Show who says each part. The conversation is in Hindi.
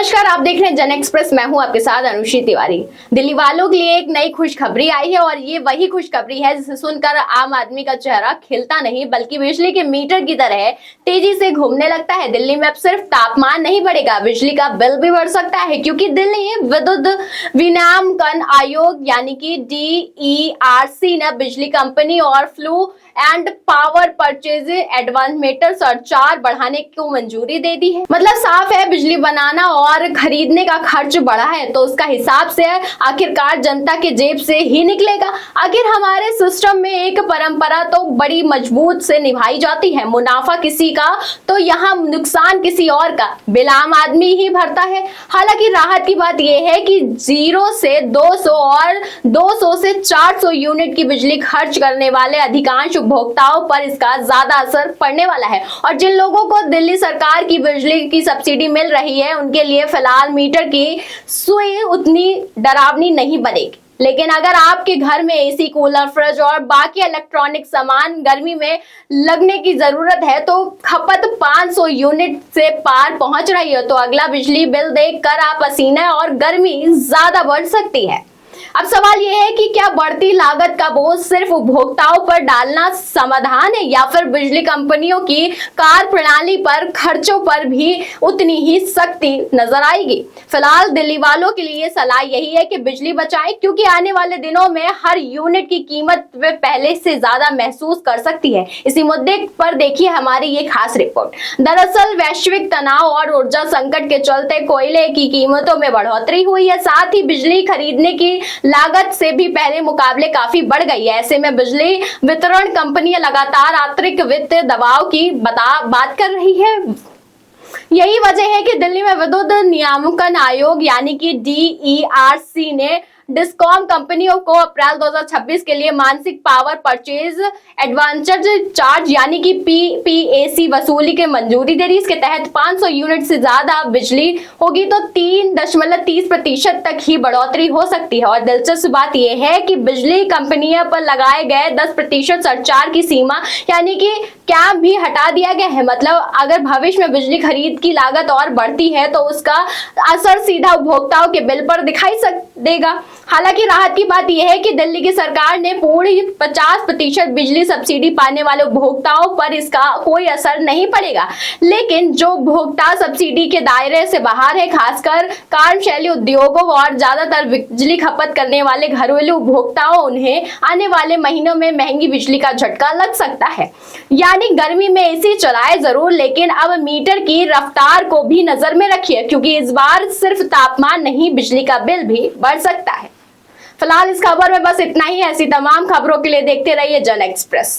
Speaker 1: नमस्कार, आप देख रहे हैं जन एक्सप्रेस। मैं हूं आपके साथ अनुषी तिवारी। दिल्ली वालों के लिए एक नई खुशखबरी आई है और ये वही खुशखबरी है जिसे सुनकर आम आदमी का चेहरा खिलता नहीं बल्कि बिजली के मीटर की तरह तेजी से घूमने लगता है। दिल्ली में अब सिर्फ तापमान नहीं बढ़ेगा, बिजली का बिल भी बढ़ सकता है, क्योंकि दिल्ली विद्युत विनियामन आयोग यानी कि DERC ने बिजली कंपनी और fuel and power purchase advance meter surcharge बढ़ाने को मंजूरी दे दी है। मतलब साफ है, बिजली बनाना और खरीदने का खर्च बढ़ा है तो उसका हिसाब से आखिरकार जनता के जेब से ही निकलेगा। आखिर हमारे सिस्टम में एक परंपरा तो बड़ी मजबूत से निभाई जाती है, मुनाफा किसी का तो यहाँ नुकसान किसी और का बिल आम आदमी ही भरता है। हालांकि राहत की बात यह है कि 0 से 200 और 200 से 400 यूनिट की बिजली खर्च करने वाले अधिकांश उपभोक्ताओं पर इसका ज्यादा असर पड़ने वाला है। और जिन लोगों को दिल्ली सरकार की बिजली की सब्सिडी मिल रही है उनके लिए फिलहाल मीटर की सुई उतनी डरावनी नहीं बनेगी। लेकिन अगर आपके घर में एसी, कूलर, फ्रिज और बाकी इलेक्ट्रॉनिक सामान गर्मी में लगने की जरूरत है तो खपत 500 यूनिट से पार पहुंच रही है तो अगला बिजली बिल देखकर आप पसीना और गर्मी ज्यादा बढ़ सकती है। अब सवाल यह है कि क्या बढ़ती लागत का बोझ सिर्फ उपभोक्ताओं पर डालना समाधान है या फिर बिजली कंपनियों की कार्यप्रणाली पर खर्चों पर भी उतनी ही सख्ती नजर आएगी। फिलहाल दिल्ली वालों के लिए सलाह यही है कि बिजली बचाएं, क्योंकि आने वाले दिनों में हर यूनिट की कीमत वे पहले से ज्यादा महसूस कर सकती है। इसी मुद्दे पर देखिए हमारी ये खास रिपोर्ट। दरअसल वैश्विक तनाव और ऊर्जा संकट के चलते कोयले की कीमतों में बढ़ोतरी हुई है, साथ ही बिजली खरीदने की लागत से भी पहले मुकाबले काफी बढ़ गई है। ऐसे में बिजली वितरण कंपनियां लगातार आंतरिक वित्त दबाव की बात कर रही है। यही वजह है कि दिल्ली में विद्युत नियामन आयोग यानी कि DERC ने डिस्कॉम कंपनियों को अप्रैल 2026 के लिए मासिक पावर परचेज एडवांस चार्ज यानी कि PPAC वसूली के मंजूरी दे दी। इसके तहत 500 यूनिट से ज्यादा बिजली होगी तो 3.30% तक ही बढ़ोतरी हो सकती है। और दिलचस्प बात यह है कि बिजली कंपनियों पर लगाए गए 10% सरचार्ज की सीमा यानी कि कैप भी हटा दिया गया है। मतलब अगर भविष्य में बिजली खरीद की लागत और बढ़ती है तो उसका असर सीधा उपभोक्ताओं के बिल पर दिखाई देगा। हालांकि राहत की बात यह है कि दिल्ली की सरकार ने पूरी 50% बिजली सब्सिडी पाने वाले उपभोक्ताओं पर इसका कोई असर नहीं पड़ेगा। लेकिन जो उपभोक्ता सब्सिडी के दायरे से बाहर है, खासकर कार्यशैली उद्योगों और ज्यादातर बिजली खपत करने वाले घरेलू उपभोक्ताओं, उन्हें आने वाले महीनों में महंगी बिजली का झटका लग सकता है। यानी गर्मी में एसी चलाए जरूर, लेकिन अब मीटर की रफ्तार को भी नजर में रखिए, क्योंकि इस बार सिर्फ तापमान नहीं बिजली का बिल भी बढ़ सकता है। फिलहाल इस खबर में बस इतना ही। ऐसी तमाम खबरों के लिए देखते रहिए जन एक्सप्रेस।